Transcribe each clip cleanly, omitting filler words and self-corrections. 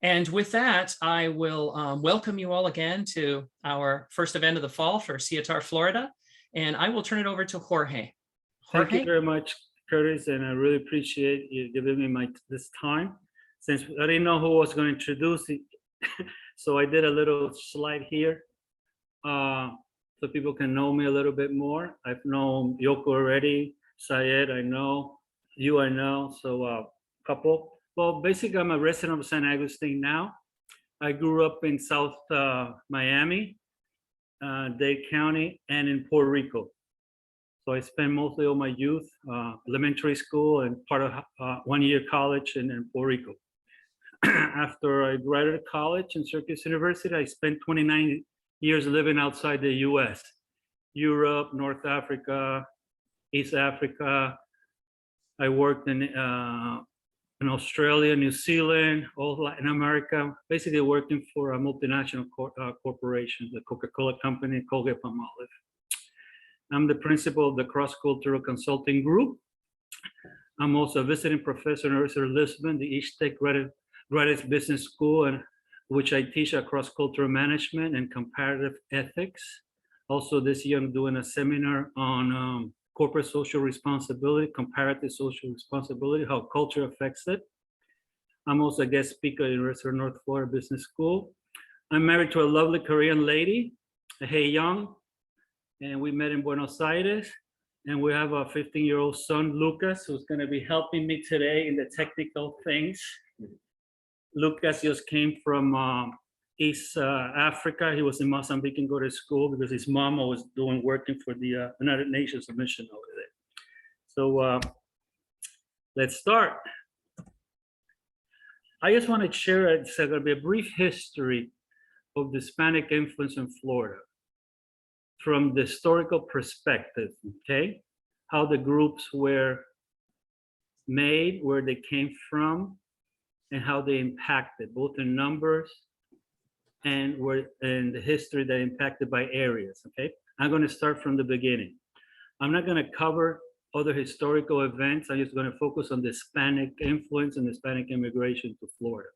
And with that, I will welcome you all again to our first event of the fall for SIETAR Florida. And I will turn it over to Jorge. Thank you very much, Curtis, and I really appreciate you giving me this time. Since I didn't know who was going to introduce it, so I did a little slide here so people can know me a little bit more. I've known Yoko already, Syed, I know, you I know, so a couple. Well, basically, I'm a resident of San Agustin now. I grew up in South Miami, Dade County, and in Puerto Rico. So I spent mostly all my youth, elementary school and part of 1 year college in Puerto Rico. After I graduated college in Syracuse University, I spent 29 years living outside the US, Europe, North Africa, East Africa. I worked in Australia, New Zealand, all Latin America, basically working for a multinational corporation, the Coca-Cola company, Colgate-Palmolive. I'm the principal of the Cross-Cultural Consulting Group. I'm also a visiting professor at University of Lisbon, the East Tech Graduate Business School, and which I teach cross-cultural management and comparative ethics. Also this year, I'm doing a seminar on corporate social responsibility, comparative social responsibility, how culture affects it. I'm also a guest speaker at the University of North Florida Business School. I'm married to a lovely Korean lady, Hey Young, and we met in Buenos Aires. And we have a 15-year-old son, Lucas, who's going to be helping me today in the technical things. Lucas just came from East Africa. He was in Mozambique and go to school because his mama was working for the United Nations mission over there. So let's start. I just want to share, it's going to be a brief history of the Hispanic influence in Florida from the historical perspective, okay? How the groups were made, where they came from, and how they impacted, both in numbers and in the history that impacted by areas, okay? I'm gonna start from the beginning. I'm not gonna cover other historical events. I'm just gonna focus on the Hispanic influence and Hispanic immigration to Florida.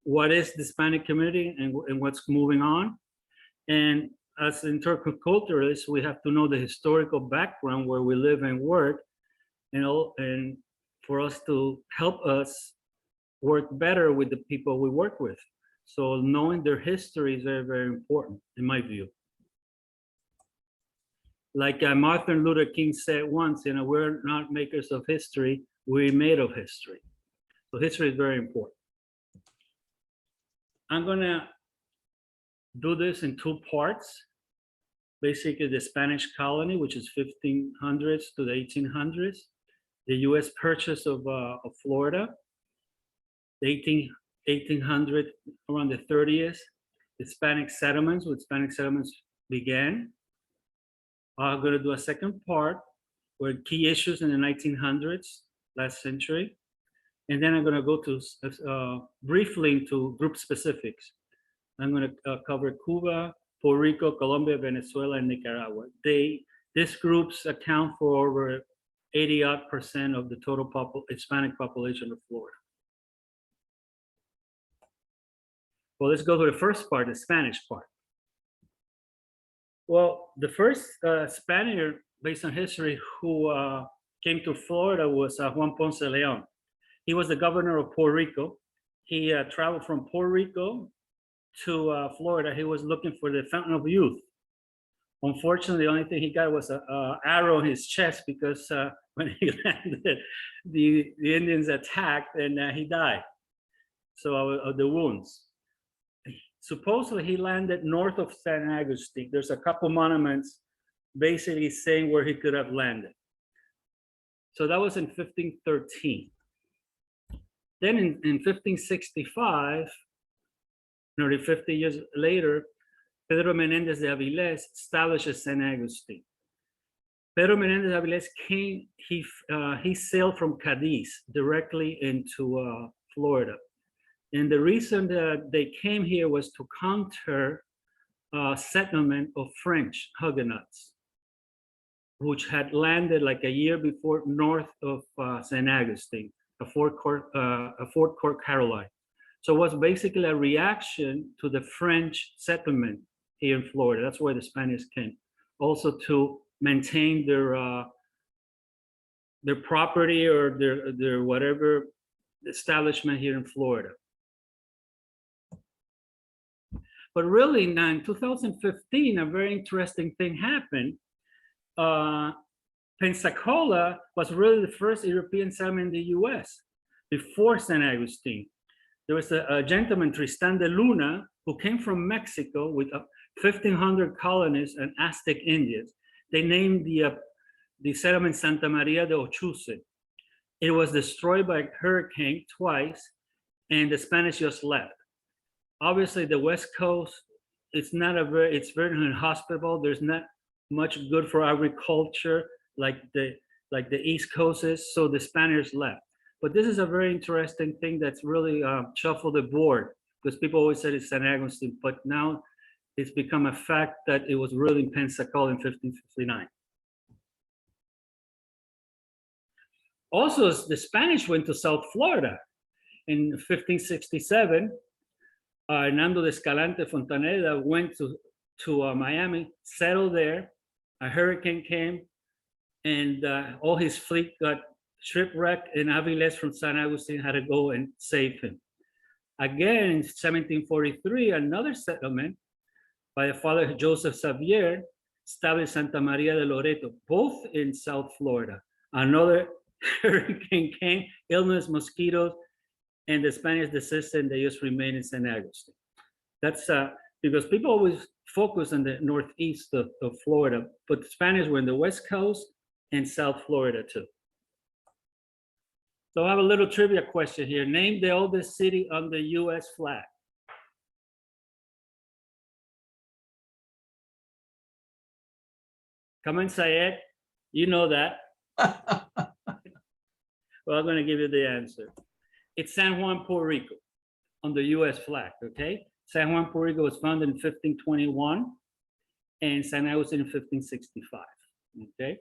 What is the Hispanic community and what's moving on? And as interculturalists, we have to know the historical background where we live and work, and for us to help us work better with the people we work with. So knowing their history is very, very important, in my view. Like Martin Luther King said once, we're not makers of history, we're made of history. So history is very important. I'm gonna do this in two parts. Basically, the Spanish colony, which is 1500s to the 1800s, the U.S. purchase of Florida, the 1800, around the 30s, Hispanic settlements, when Hispanic settlements began. I'm going to do a second part where key issues in the 1900s, last century. And then I'm going to go to briefly into group specifics. I'm going to cover Cuba, Puerto Rico, Colombia, Venezuela, and Nicaragua. These groups account for over 80% of the total Hispanic population of Florida. Well, let's go to the first part, the Spanish part. Well, the first Spaniard, based on history, who came to Florida was Juan Ponce de Leon. He was the governor of Puerto Rico. He traveled from Puerto Rico to Florida. He was looking for the Fountain of Youth. Unfortunately, the only thing he got was an arrow in his chest because when he landed, the Indians attacked and he died. So of the wounds. Supposedly he landed north of San Agustin. There's a couple monuments basically saying where he could have landed. So that was in 1513. Then in 1565, nearly 50 years later, Pedro Menendez de Avilés establishes San Agustin. Pedro Menendez de Avilés came, he sailed from Cadiz directly into Florida. And the reason that they came here was to counter settlement of French Huguenots, which had landed like a year before north of San Agustin, a Fort Caroline. So it was basically a reaction to the French settlement here in Florida. That's where the Spanish came. Also to maintain their property or their whatever establishment here in Florida. But really now in 2015, a very interesting thing happened. Pensacola was really the first European settlement in the US before San Agustin. There was a gentleman, Tristan de Luna, who came from Mexico with 1,500 colonists and Aztec Indians. They named the settlement Santa Maria de Ochuse. It was destroyed by a hurricane twice, and the Spanish just left. Obviously, the West Coast, it's very inhospitable. There's not much good for agriculture like the East Coast is, so the Spaniards left. But this is a very interesting thing that's really shuffled the board, because people always said it's San Agustin, but now it's become a fact that it was really in Pensacola in 1559. Also, the Spanish went to South Florida in 1567. Hernando de Escalante Fontaneda went to Miami, settled there. A hurricane came, and all his fleet got shipwrecked, and Aviles from San Agustin had to go and save him. Again, in 1743, another settlement by the father Joseph Xavier established Santa Maria de Loreto, both in South Florida. Another hurricane came, illness, mosquitoes, and the Spanish desisted, and they just remained in San Agustin. That's because people always focus on the northeast of Florida, but the Spanish were in the West Coast and South Florida too. So I have a little trivia question here. Name the oldest city on the US flag. Come on, Syed. You know that. Well, I'm going to give you the answer. It's San Juan, Puerto Rico on the US flag, okay? San Juan, Puerto Rico was founded in 1521 and San Agustin in 1565, okay?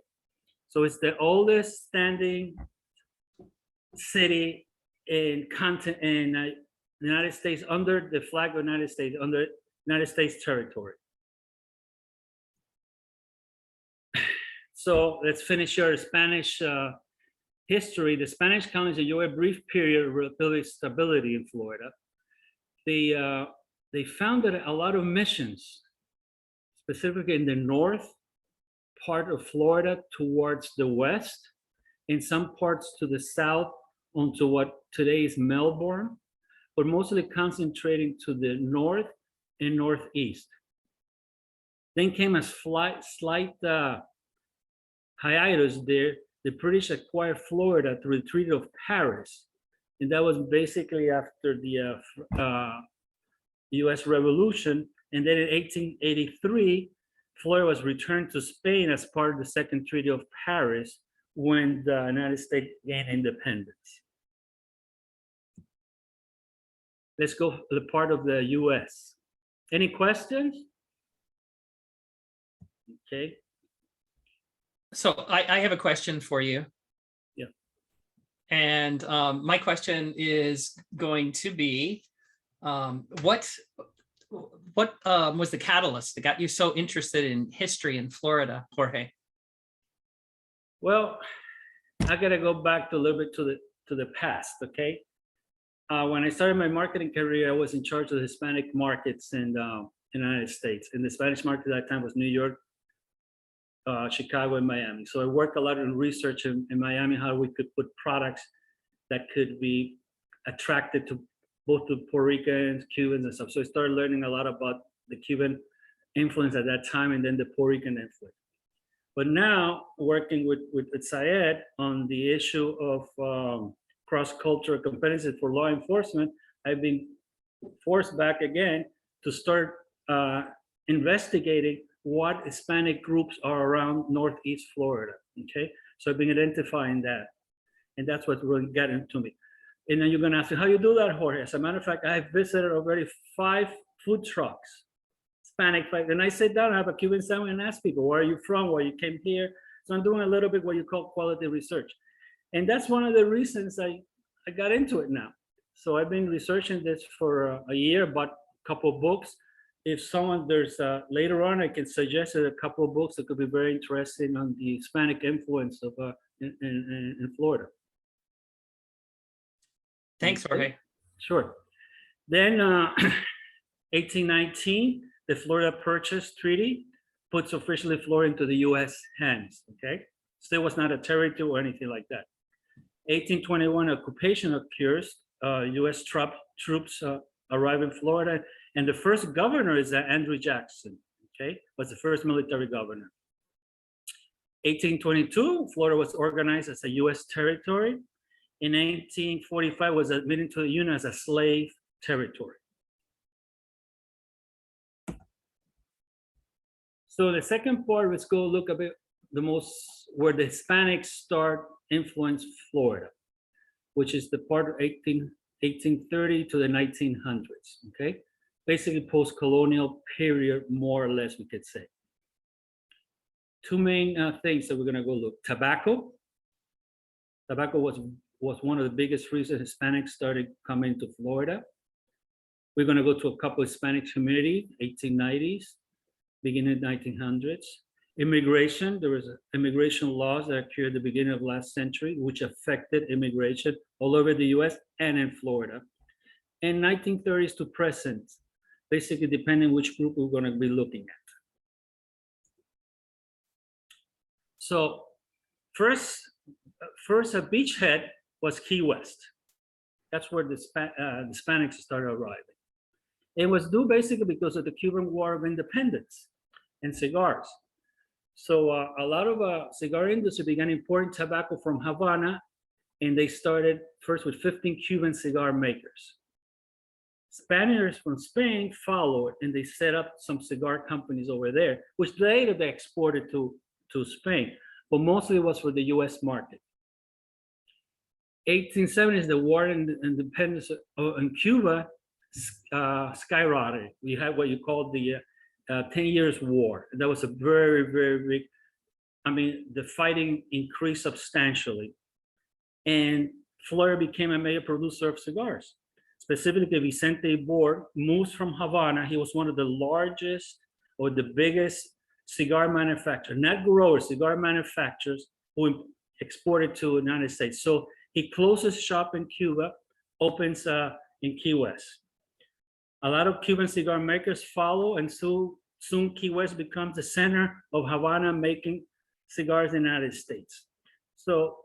So it's the oldest standing city in the United States under the flag of the United States, under United States territory. So let's finish our Spanish history. The Spanish colonies enjoyed a brief period of relative stability in Florida. They founded a lot of missions, specifically in the north part of Florida towards the west, in some parts to the south onto what today is Melbourne, but mostly concentrating to the north and northeast. Then came a slight hiatus there. The British acquired Florida through the Treaty of Paris, and that was basically after the US Revolution. And then in 1883, Florida was returned to Spain as part of the Second Treaty of Paris when the United States gained independence. Let's go to the part of the US. Any questions? Okay. So I have a question for you. Yeah. And my question is going to be, what was the catalyst that got you so interested in history in Florida, Jorge? Well, I gotta go back a little bit to the past, okay? When I started my marketing career, I was in charge of the Hispanic markets in the United States. And the Spanish market at that time was New York, Chicago, and Miami. So I worked a lot in research in Miami, how we could put products that could be attracted to both the Puerto Ricans, Cubans, and stuff. So I started learning a lot about the Cuban influence at that time, and then the Puerto Rican influence. But now, working with Syed on the issue of cross-cultural competency for law enforcement, I've been forced back again to start investigating what Hispanic groups are around Northeast Florida, okay? So I've been identifying that, and that's what really got into me. And then you're gonna ask me, how you do that, Jorge? As a matter of fact, I've visited already 5 food trucks, Hispanic food. And I sit down, I have a Cuban sandwich and ask people, where are you from, where you came here? So I'm doing a little bit what you call quality research. And that's one of the reasons I got into it now. So I've been researching this for a year, bought a couple of books. If someone later on, I can suggest a couple of books that could be very interesting on the Hispanic influence of in Florida. Thanks, Jorge. Sure. Then 1819, the Florida Purchase Treaty puts officially Florida into the U.S. hands, okay? Still was not a territory or anything like that. 1821, occupation occurs. U.S. troops arrive in Florida, and the first governor is Andrew Jackson, okay? Was the first military governor. 1822, Florida was organized as a U.S. territory. In 1845, was admitted to the Union as a slave territory. So the second part, let's go look a bit where the Hispanics start influence Florida, which is the part of 1830 to the 1900s, okay? Basically post-colonial period, more or less, we could say. Two main things that we're gonna go look. Tobacco. Tobacco was one of the biggest reasons Hispanics started coming to Florida. We're gonna go to a couple of Hispanic community, 1890s, beginning 1900s. Immigration, there was immigration laws that occurred at the beginning of last century, which affected immigration all over the US and in Florida. And 1930s to present, basically depending which group we're gonna be looking at. So first a beachhead was Key West. That's where the Hispanics started arriving. It was due basically because of the Cuban War of Independence and cigars. So a lot of cigar industry began importing tobacco from Havana, and they started first with 15 Cuban cigar makers. Spaniards from Spain followed, and they set up some cigar companies over there, which later they exported to Spain, but mostly it was for the US market. 1870s, the war in independence in Cuba skyrocketed. We had what you call the 10 Years War. That was a very, very big, I mean, the fighting increased substantially. And Florida became a major producer of cigars. Specifically, Vicente Bor moves from Havana. He was one of the largest or the biggest cigar manufacturers, not growers, cigar manufacturers who exported to the United States. So he closes shop in Cuba, opens in Key West. A lot of Cuban cigar makers follow, and soon Key West becomes the center of Havana making cigars in the United States. So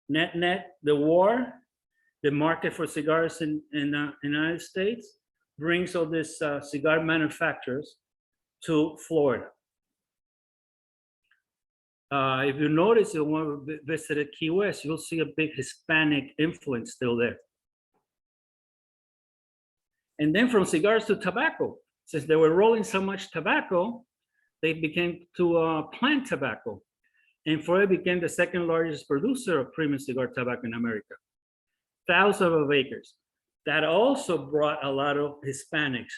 net, the war, the market for cigars in the United States brings all these cigar manufacturers to Florida. If you notice, when we visited Key West, you'll see a big Hispanic influence still there. And then from cigars to tobacco, since they were rolling so much tobacco, they began to plant tobacco. And Florida became the second largest producer of premium cigar tobacco in America. Thousands of acres. That also brought a lot of Hispanics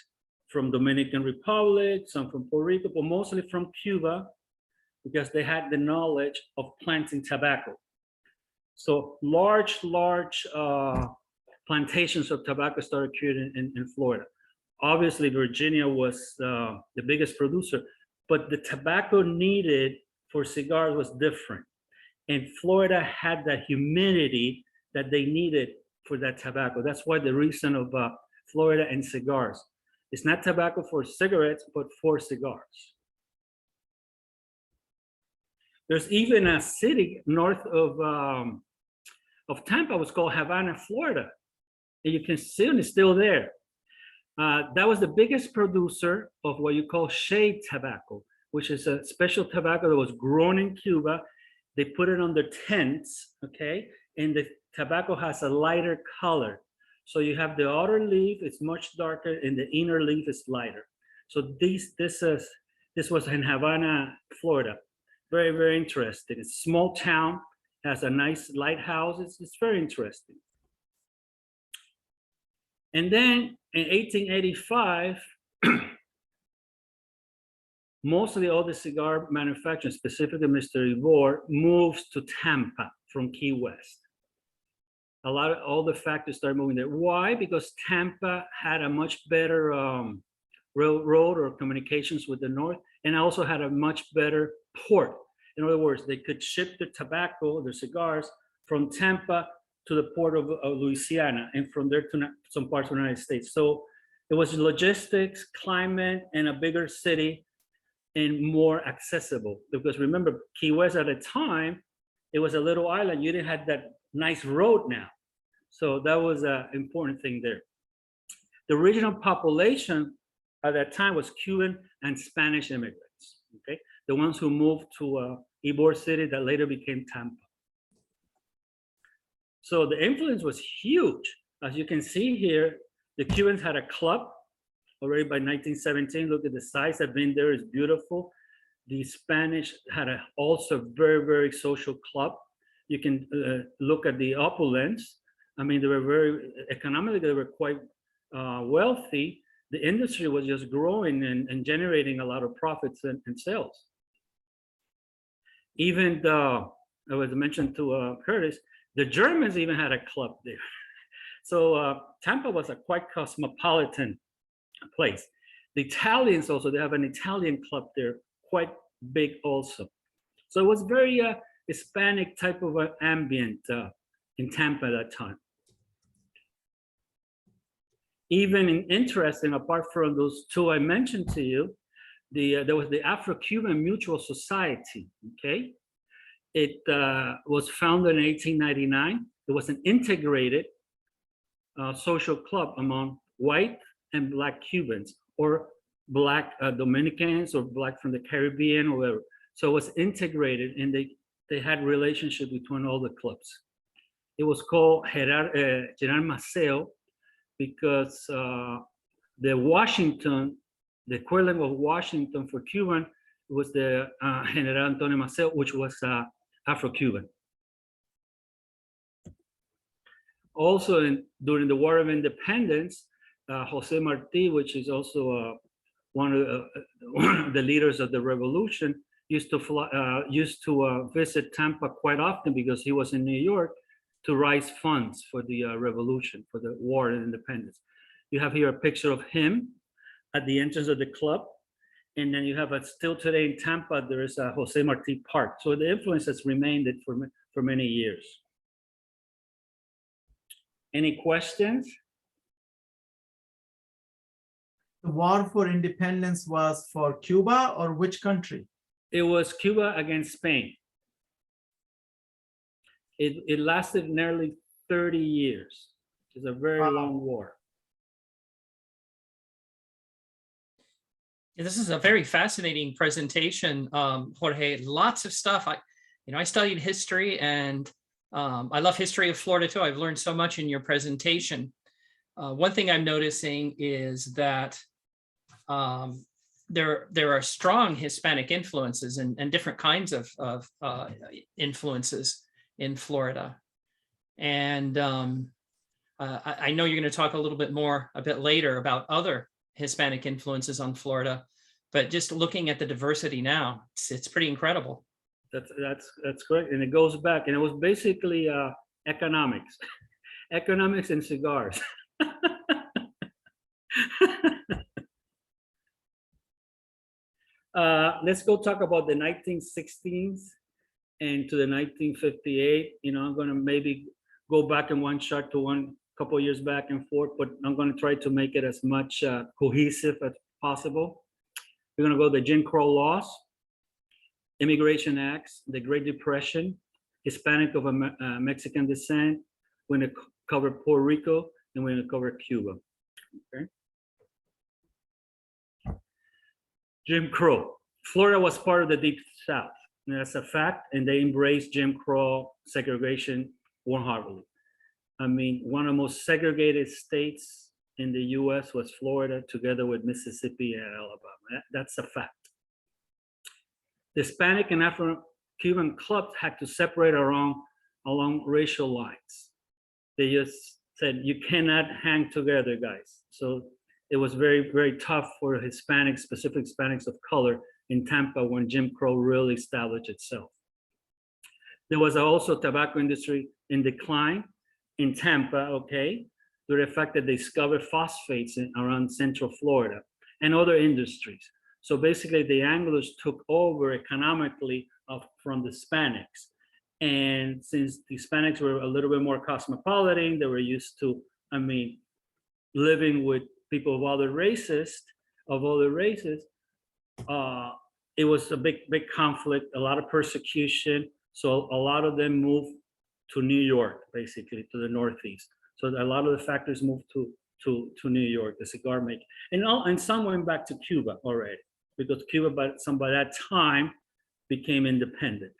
from Dominican Republic, some from Puerto Rico, but mostly from Cuba, because they had the knowledge of planting tobacco. So large plantations of tobacco started occurring in Florida. Obviously, Virginia was the biggest producer, but the tobacco needed for cigars was different. And Florida had that humidity that they needed for that tobacco. That's why the reason of Florida and cigars. It's not tobacco for cigarettes, but for cigars. There's even a city north of Tampa, was called Havana, Florida. And you can see it's still there. That was the biggest producer of what you call shade tobacco, which is a special tobacco that was grown in Cuba. They put it under tents, okay? And the tobacco has a lighter color. So you have the outer leaf, it's much darker, and the inner leaf is lighter. So this was in Havana, Florida. Very, very interesting. It's a small town, has a nice lighthouse. It's very interesting. And then in 1885, mostly all the cigar manufacturers, specifically Mr. Ivor, moves to Tampa from Key West. all the factories started moving there. Why? Because Tampa had a much better railroad or communications with the north, and also had a much better port. In other words, they could ship the tobacco, the cigars, from Tampa to the port of Louisiana, and from there to some parts of the United States. So it was logistics, climate, and a bigger city, and more accessible. Because remember, Key West at the time, it was a little island. You didn't have that nice road now. So that was an important thing there. The original population at that time was Cuban and Spanish immigrants, okay? The ones who moved to Ybor City that later became Tampa. So the influence was huge. As you can see here, the Cubans had a club already by 1917. Look at the size. I've been there, it's beautiful. The Spanish had also very, very social club. You can look at the opulence. I mean, they were very, economically, they were quite wealthy. The industry was just growing and generating a lot of profits and sales. Even I was mentioned to Curtis, the Germans even had a club there. So Tampa was a quite cosmopolitan place. The Italians also, they have an Italian club there, quite big also. So it was very Hispanic type of ambient in Tampa at that time. Even interesting, apart from those two I mentioned to you, there was the Afrocuban Mutual Society, okay? It was founded in 1899. It was an integrated social club among white and Black Cubans, or Black Dominicans, or Black from the Caribbean, or whatever. So it was integrated, and they had relationship between all the clubs. It was called General Maceo, because the Washington, the equivalent of Washington for Cuban, was the General Antonio Maceo, which was Afro-Cuban. Also, during the War of Independence, Jose Marti, which is also one of the leaders of the revolution, used to visit Tampa quite often because he was in New York to raise funds for the revolution, for the War of Independence. You have here a picture of him at the entrance of the club. And then you have still today in Tampa, there is a Jose Marti Park. So the influence has remained for many years. Any questions? The war for independence was for Cuba or which country? It was Cuba against Spain. It lasted nearly 30 years. It's a very long war. This is a very fascinating presentation, Jorge. Lots of stuff. I studied history, and I love history of Florida too. I've learned so much in your presentation. One thing I'm noticing is that there are strong Hispanic influences and different kinds of influences in Florida. And I know you're going to talk a little bit more a bit later about other Hispanic influences on Florida, but just looking at the diversity now, it's pretty incredible. That's correct, and it goes back, and it was basically economics, economics and cigars. Let's go talk about the 1916s and to the 1958. I'm going to maybe go back in one shot to one couple years back and forth, but I'm going to try to make it as much cohesive as possible. We're going to go to the Jim Crow laws, Immigration Acts, the Great Depression, Hispanic of Mexican descent. We're going to cover Puerto Rico, and we're going to cover Cuba. Okay. Jim Crow. Florida was part of the Deep South. And that's a fact, and they embraced Jim Crow segregation wholeheartedly. I mean, one of the most segregated states in the US was Florida, together with Mississippi and Alabama. That's a fact. The Hispanic and Afro-Cuban clubs had to separate along racial lines. They just said, you cannot hang together, guys. So it was very, very tough for Hispanics, specific Hispanics of color in Tampa when Jim Crow really established itself. There was also tobacco industry in decline. in Tampa, okay, due to the fact that they discovered phosphates around Central Florida and other industries. So basically, the Anglos took over economically from the Hispanics. And since the Hispanics were a little bit more cosmopolitan, they were used to, I mean, living with people of other races, it was a big conflict, a lot of persecution. So a lot of them moved to New York, basically, to the Northeast. So a lot of the factories moved to New York, the cigar making. And some went back to Cuba already, because Cuba, by that time, became independent.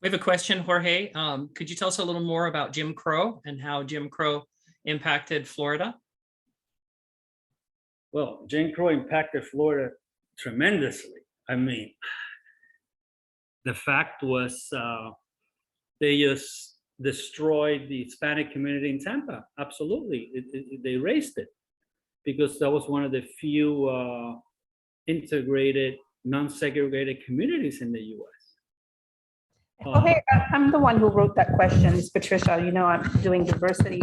We have a question, Jorge. Could you tell us a little more about Jim Crow and how Jim Crow impacted Florida? Well, Jim Crow impacted Florida tremendously. I mean, the fact was they just destroyed the Hispanic community in Tampa. Absolutely, they erased it, because that was one of the few integrated, non-segregated communities in the U.S. Okay, I'm the one who wrote that question, it's Patricia. You know, I'm doing diversity.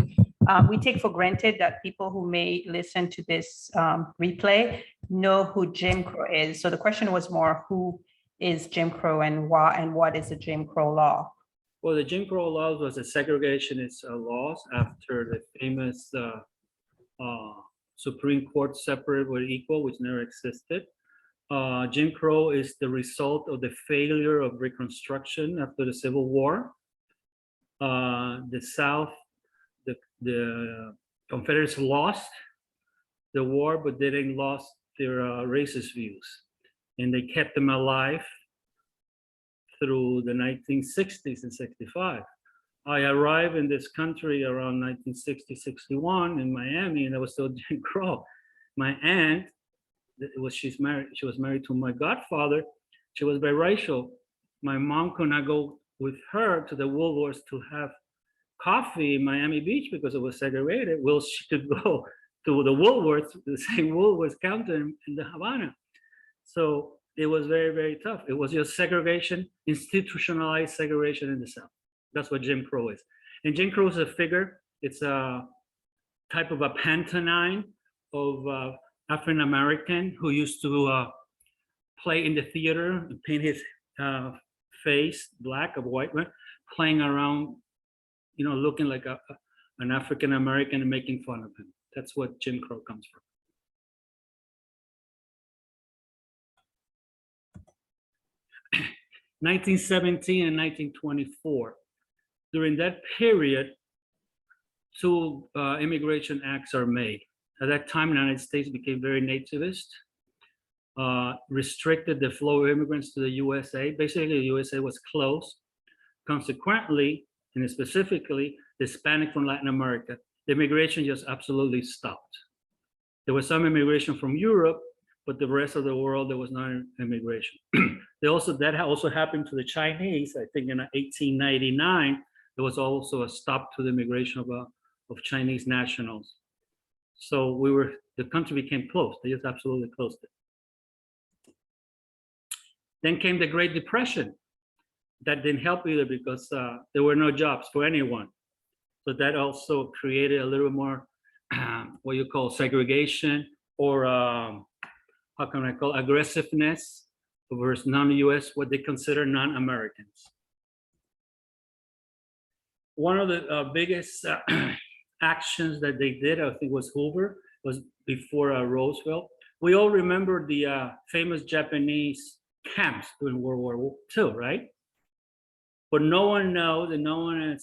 We take for granted that people who may listen to this replay know who Jim Crow is. So the question was more, who is Jim Crow and why, and what is the Jim Crow law? Well, the Jim Crow laws was a segregationist laws after the famous Supreme Court separate but equal, which never existed. Jim Crow is the result of the failure of Reconstruction after the Civil War. The South, the Confederates lost the war, but they didn't lost their racist views, and they kept them alive through the 1960s and 65. I arrived in this country around 1960, 61 in Miami, and I was still Jim Crow. My aunt, she was married to my godfather. She was biracial. My mom could not go with her to the Woolworths to have coffee in Miami Beach because it was segregated. Well, she could go to the Woolworths, the same Woolworths counter in the Havana. So it was very, very tough. It was just segregation, institutionalized segregation in the South. That's what Jim Crow is. And Jim Crow is a figure. It's a type of a pantomime of African American who used to play in the theater and paint his face black, of white man, playing around, you know, looking like an African American and making fun of him. That's what Jim Crow comes from. (1917) and 1924. During that period, two immigration acts are made. At that time, the United States became very nativist, restricted the flow of immigrants to the USA. Basically, the USA was closed. Consequently, and specifically, the Hispanic from Latin America, the immigration just absolutely stopped. There was some immigration from Europe, but the rest of the world, there was no immigration. That also happened to the Chinese. I think in 1899, there was also a stop to the immigration of Chinese nationals. So the country became closed. They just absolutely closed it. Then came the Great Depression. That didn't help either because there were no jobs for anyone. So that also created a little more what you call segregation, or how can I call aggressiveness towards non-US, what they consider non-Americans. One of the biggest actions that they did, I think, was Hoover, was before Roosevelt. We all remember the famous Japanese camps during World War II, right? But no one knows, and no one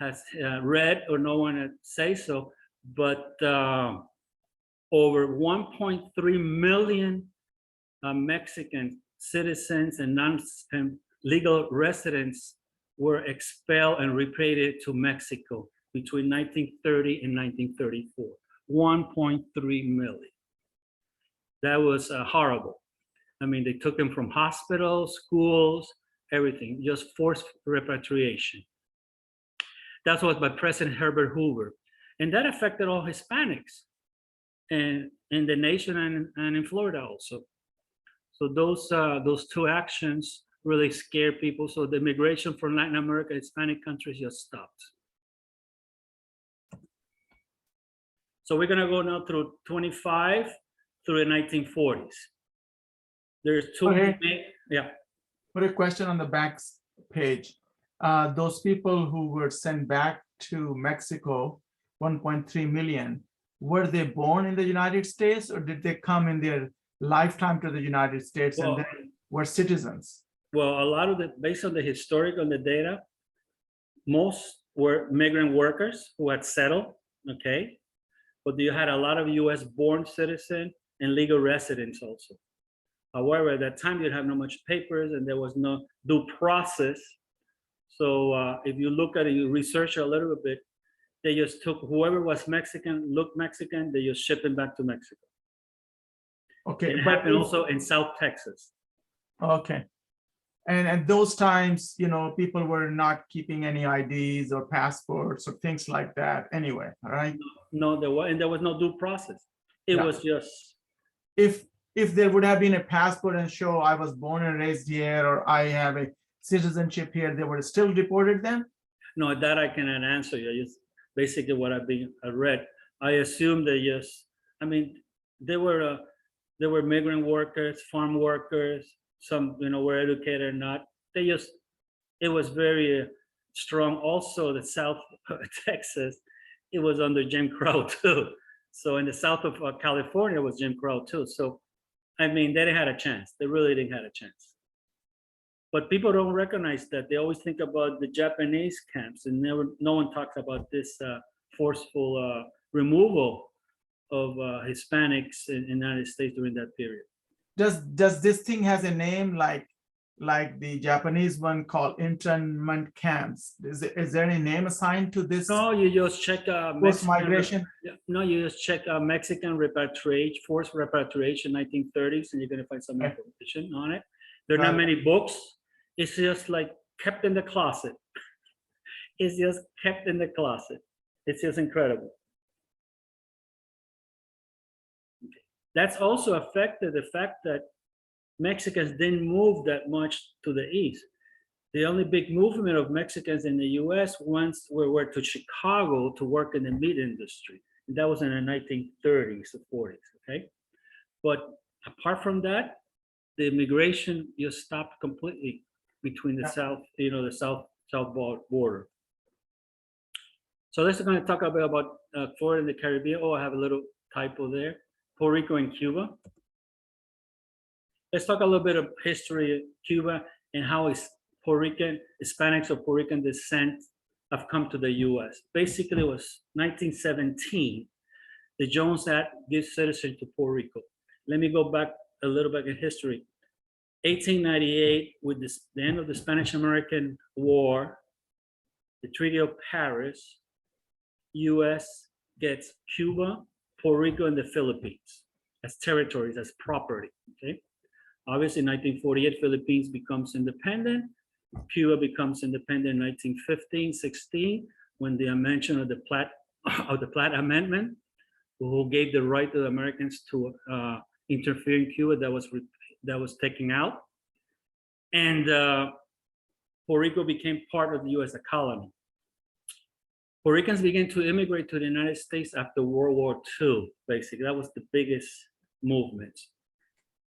has read, or no one has say so, but over 1.3 million Mexican citizens and non-legal residents were expelled and repatriated to Mexico between 1930 and 1934. 1.3 million. That was horrible. I mean, they took them from hospitals, schools, everything, just forced repatriation. That was by President Herbert Hoover. And that affected all Hispanics and in the nation and in Florida also. So those two actions really scared people. So the migration from Latin America, Hispanic countries just stopped. So we're gonna go now through 25 through the 1940s. There's two, Okay. yeah. Put a question on the back page. Those people who were sent back to Mexico, 1.3 million, were they born in the United States or did they come in their lifetime to the United States and Well- then were citizens? Well, a lot of the, based on the historic on the data, most were migrant workers who had settled, okay? But you had a lot of US born citizen and legal residents also. However, at that time, you didn't have no much papers and there was no due process. So if you look at it, you research a little bit, they just took whoever was Mexican, looked Mexican, they just shipped them back to Mexico. Okay, It but happened also in South Texas. okay. And at those times, you know, people were not keeping any IDs or passports or things like that anyway, all right? No, there was no due process. It Yeah. was just, If there would have been a passport and show I was born and raised here, or I have a citizenship here, they were still deported then? no, that I cannot answer you. Just basically what I read. I assume that yes, I mean, there were migrant workers, farm workers, some, you know, were educated or not. They just, it was very strong. Also, the South of Texas, it was under Jim Crow too. So in the South of California, it was Jim Crow too. So, I mean, they didn't have a chance. They really didn't have a chance. But people don't recognize that. They always think about the Japanese camps, and no one talks about this forceful removal of Hispanics in the United States during that period. Does this thing has a name like the Japanese one called internment camps? Is there any name assigned to this No, you just check forced migration? No, you just check Mexican repatriation, forced repatriation, 1930s, and you're gonna find some Okay. information on it. There are not Got it. many books. It's just like kept in the closet. It's just kept in the closet. It's just incredible. That's also affected the fact that Mexicans didn't move that much to the east. The only big movement of Mexicans in the US once were to Chicago to work in the meat industry. And that was in the 1930s or 40s, okay? But apart from that, the immigration just stopped completely between the Yeah. South, you know, the South border. So this is going to talk a bit about Florida and the Caribbean. Oh, I have a little typo there. Puerto Rico and Cuba. Let's talk a little bit of history of Cuba and how Puerto Rican, Hispanics of Puerto Rican descent have come to the US. Basically, it was 1917. The Jones Act gives citizenship to Puerto Rico. Let me go back a little bit in history. 1898, with the end of the Spanish-American War, the Treaty of Paris, US gets Cuba, Puerto Rico, and the Philippines as territories, as property, okay? Obviously, in 1948, Philippines becomes independent. Cuba becomes independent in 1915, 16, when the mention of the Platt Amendment, who gave the right to the Americans to interfere in Cuba, that was taken out. And Puerto Rico became part of the US, a colony. Puerto Ricans began to immigrate to the United States after World War II, basically. That was the biggest movement.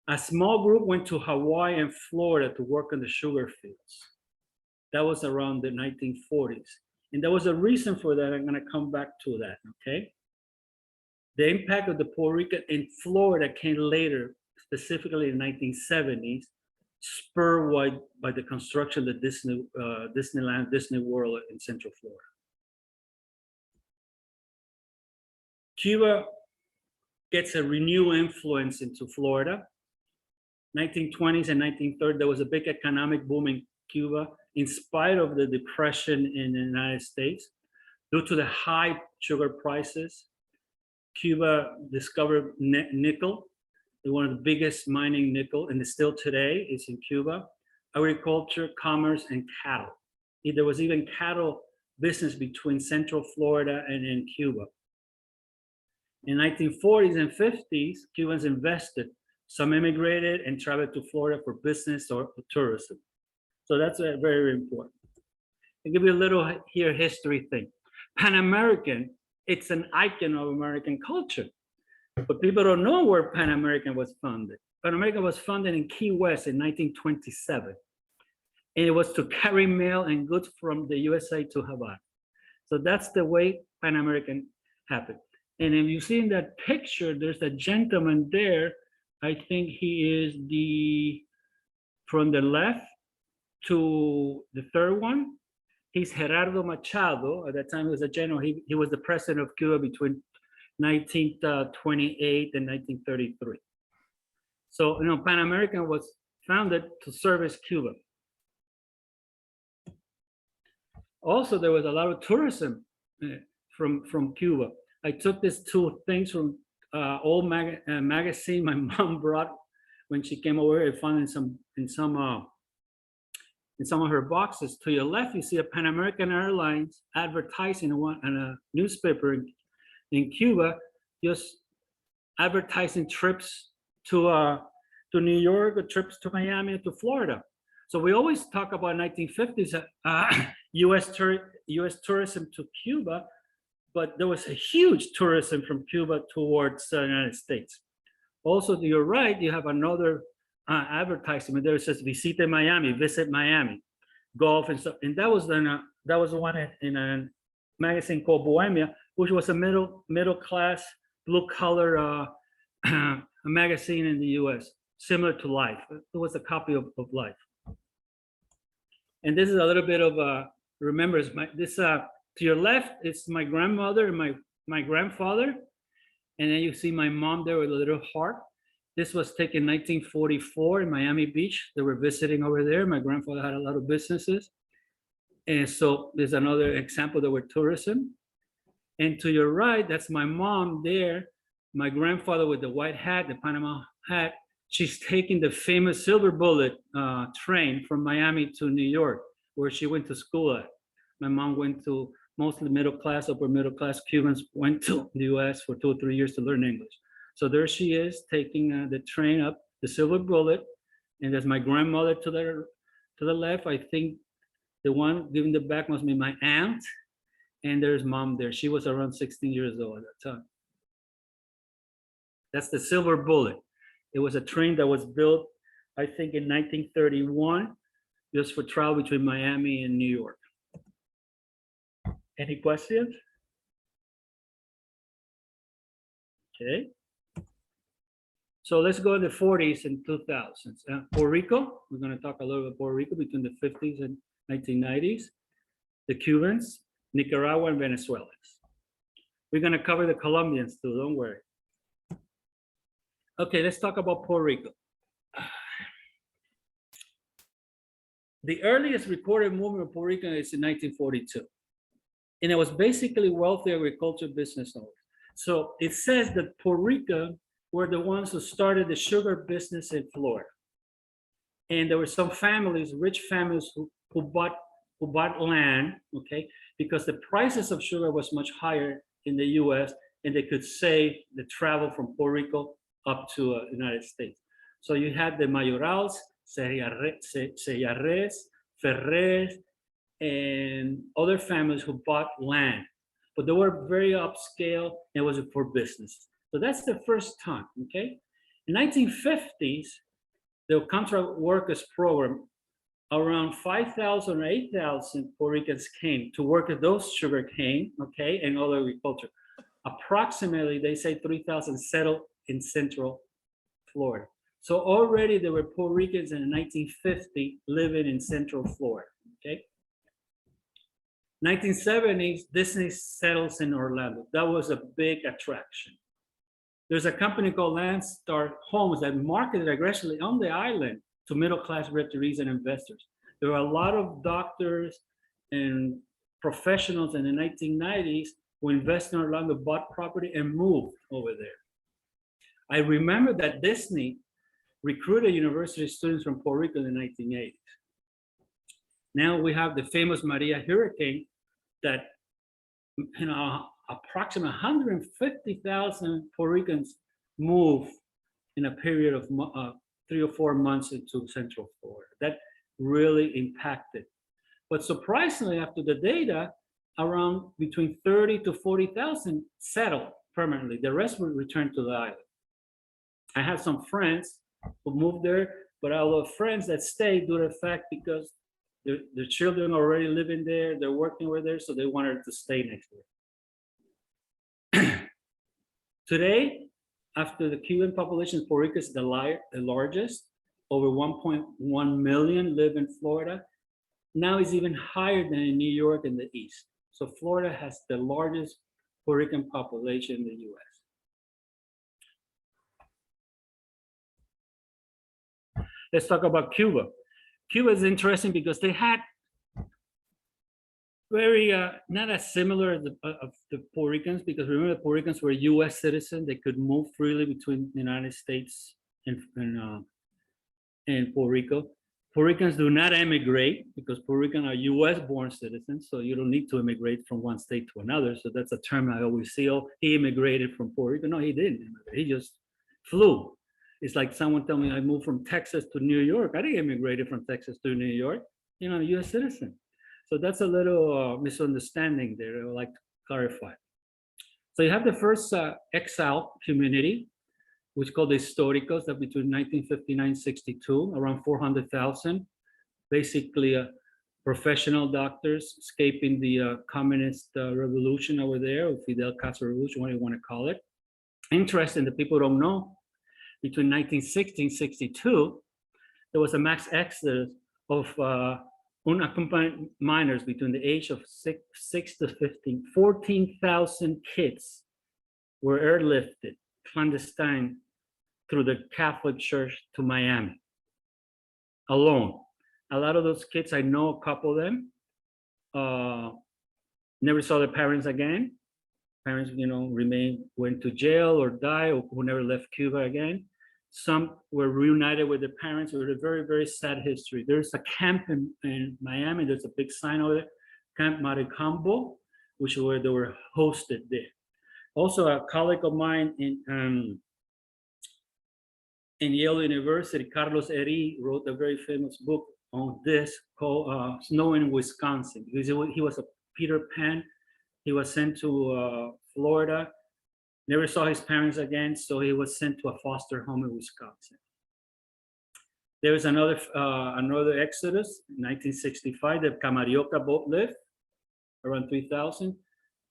A small group went to Hawaii and Florida to work in the sugar fields. That was around the 1940s. And there was a reason for that. I'm gonna come back to that, okay? The impact of the Puerto Rican in Florida came later, specifically in the 1970s, spurred by the construction of the Disneyland, Disney World in Central Florida. Cuba gets a renewed influence into Florida. 1920s and 1930s, there was a big economic boom in Cuba in spite of the depression in the United States. Due to the high sugar prices, Cuba discovered nickel, one of the biggest mining nickel, and still today is in Cuba. Agriculture, commerce, and cattle. There was even cattle business between Central Florida and in Cuba. In 1940s and 50s, Cubans invested. Some immigrated and traveled to Florida for business or tourism. So that's very, very important. I'll give you a little here history thing. PanAmerican it's an icon of American culture. But people don't know where PanAmerican was founded. PanAmerican was founded in Key West in 1927. And it was to carry mail and goods from the USA to Havana. So that's the way PanAmerican happened. And if you see in that picture, there's a gentleman there. I think he is from the left to the third one. He's Gerardo Machado. At that time, he was a general. He was the president of Cuba between 1928 and 1933. So, PanAmerican was founded to service Cuba. Also, there was a lot of tourism from Cuba. I took these two things from old magazine my mom brought when she came over here. I found in some of her boxes. To your left, you see a PanAmerican Airlines advertising in a newspaper in Cuba, just advertising trips to New York or trips to Miami or to Florida. So we always talk about 1950s U.S. tourism to Cuba, but there was a huge tourism from Cuba towards the United States. Also, to your right, you have another advertisement there. It says "Visite Miami," visit Miami, golf and stuff. And that was one in a magazine called Bohemia, which was a middle class, blue collar magazine in the U.S., similar to Life. It was a copy of Life. And this is a little bit of remember this to your left, it's my grandmother and my grandfather, and then you see my mom there with a little heart. This was taken in 1944 in Miami Beach. They were visiting over there. My grandfather had a lot of businesses, and so there's another example that were tourism. And to your right, that's my mom there. My grandfather with the white hat, the Panama hat. She's taking the famous Silver Bullet train from Miami to New York, where she went to school at. My mom went to mostly middle class, upper middle class Cubans, went to the US for 2 or 3 years to learn English. So there she is taking the train up the Silver Bullet. And there's my grandmother to the left. I think the one giving the back must be my aunt. And there's mom there. She was around 16 years old at that time. That's the Silver Bullet. It was a train that was built, I think, in 1931, just for travel between Miami and New York. Any questions? Okay. So let's go in the 40s and 2000s. Puerto Rico, we're going to talk a little about Puerto Rico between the 50s and 1990s. The Cubans, Nicaragua, and Venezuelans. We're going to cover the Colombians too, don't worry. Okay, let's talk about Puerto Rico. The earliest recorded movement of Puerto Rico is in 1942. And it was basically wealthy agriculture business owners. So it says that Puerto Rico were the ones who started the sugar business in Florida. And there were some families, rich families who bought land, okay, because the prices of sugar was much higher in the US, and they could save the travel from Puerto Rico up to the United States. So you had the Mayorals, Sellares, Ferrer, and other families who bought land, but they were very upscale and it was for business. So that's the first time, okay? In 1950s, the contract workers program, around 5,000 or 8,000 Puerto Ricans came to work at those sugar cane, okay, and other agriculture. Approximately, they say 3,000 settled in Central Florida. So already there were Puerto Ricans in 1950 living in Central Florida, okay? 1970s, Disney settles in Orlando. That was a big attraction. There's a company called Landstar Homes that marketed aggressively on the island to middle-class retirees and investors. There were a lot of doctors and professionals in the 1990s who invested in Orlando, bought property and moved over there. I remember that Disney recruited university students from Puerto Rico in the 1980s. Now we have the famous Maria hurricane that, approximately 150,000 Puerto Ricans moved in a period of 3 or 4 months into Central Florida. That really impacted. But surprisingly, after the data, around between 30 to 40,000 settled permanently. The rest will return to the island. I have some friends who moved there, but all the friends that stayed due to the fact because their children are already living there, they're working over there, so they wanted to stay next door. Today, after the Cuban population, Puerto Rico is the largest. Over 1.1 million live in Florida. Now it's even higher than in New York in the East. So Florida has the largest Puerto Rican population in the US. Let's talk about Cuba. Cuba is interesting because they had very, not as similar as the Puerto Ricans, because remember the Puerto Ricans were US citizens. They could move freely between the United States and Puerto Rico. Puerto Ricans do not emigrate because Puerto Ricans are US born citizens. So you don't need to immigrate from one state to another. So that's a term I always see. Oh, he immigrated from Puerto Rico. No, he didn't immigrate. He just flew. It's like someone tell me I moved from Texas to New York. I didn't immigrate from Texas to New York. You know, US citizen. So that's a little misunderstanding there. I would like to clarify. So you have the first exile community, which called the Históricos, that between 1959 and 62, around 400,000, basically professional doctors escaping the communist revolution over there, or Fidel Castro revolution, what you want to call it. Interesting that people don't know, between 1960 and 62, there was a mass exodus of unaccompanied minors between the age of 6 to 15. 14,000 kids were airlifted, clandestine, through the Catholic Church to Miami, alone. A lot of those kids, I know a couple of them, never saw their parents again. Parents, you know, went to jail or died, or who never left Cuba again. Some were reunited with their parents. It was a very, very sad history. There's a camp in Miami. There's a big sign over there, Camp Maricambo, which is where they were hosted there. Also, a colleague of mine in Yale University, Carlos Eri, wrote a very famous book on this called Snow in Wisconsin, because he was a Peter Pan. He was sent to Florida, never saw his parents again, so he was sent to a foster home in Wisconsin. There was another exodus in 1965, the Camarioca boat lift, around 3,000.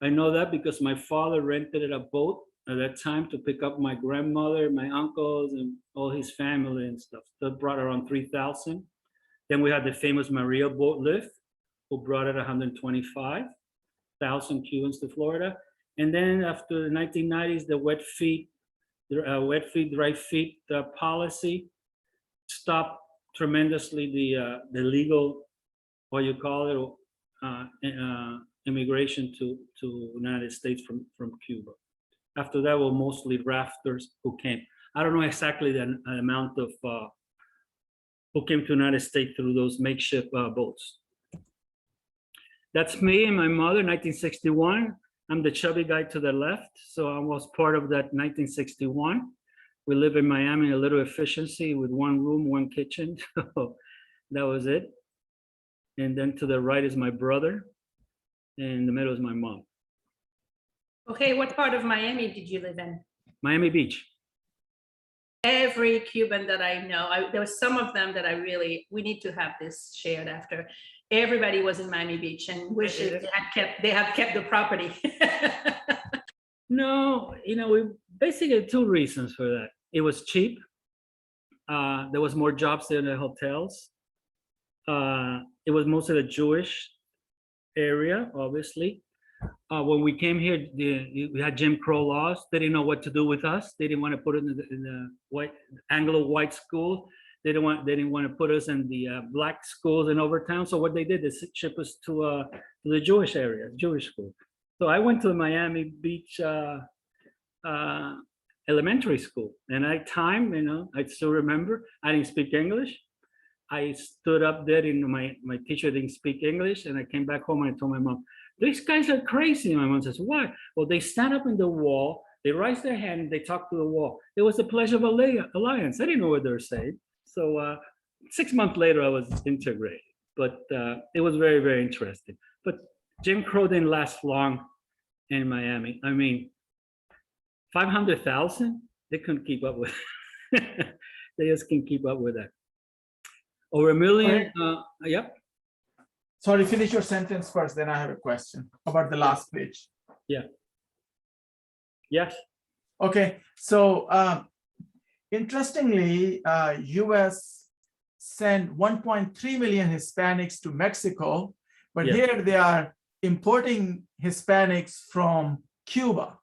I know that because my father rented a boat at that time to pick up my grandmother, my uncles, and all his family and stuff. That brought around 3,000. Then we had the famous Maria boat lift, who brought it 125,000 Cubans to Florida. And then after the 1990s, the wet feet, dry feet policy stopped tremendously the legal, what you call it, immigration to United States from Cuba. After that were mostly rafters who came. I don't know exactly the amount of who came to the United States through those makeshift boats. That's me and my mother, 1961. I'm the chubby guy to the left, so I was part of that 1961. We live in Miami, a little efficiency with one room, one kitchen. So that was it. And then to the right is my brother, and in the middle is my mom. Okay, what part of Miami did you live in? Miami Beach. Every Cuban that I know, there were some of them that we need to have this shared after. Everybody was in Miami Beach and wishes they had kept the property. No, you know, we basically two reasons for that. It was cheap. There was more jobs there in the hotels. It was mostly the Jewish area, obviously. When we came here, we had Jim Crow laws. They didn't know what to do with us. They didn't want to put it in the white Anglo-white school. They didn't want to put us in the black schools in Overtown. So what they did is ship us to the Jewish area, Jewish school. So I went to the Miami Beach elementary school, and at time, you know, I still remember I didn't speak English. I stood up there, and my teacher didn't speak English, and I came back home and I told my mom, "These guys are crazy." My mom says, "Why?" Well, they stand up in the wall, they raise their hand, and they talk to the wall. It was the Pledge of Alliance. I didn't know what they were saying. So 6 months later, I was integrated, but it was very, very interesting. But Jim Crow didn't last long in Miami. I mean, 500,000, they couldn't keep up with. They just can't keep up with that. Over a million, yep. Sorry, finish your sentence first, then I have a question about the last page. Yes. Okay, so interestingly, US sent 1.3 million Hispanics to Mexico, but Yeah. here they are importing Hispanics from Cuba.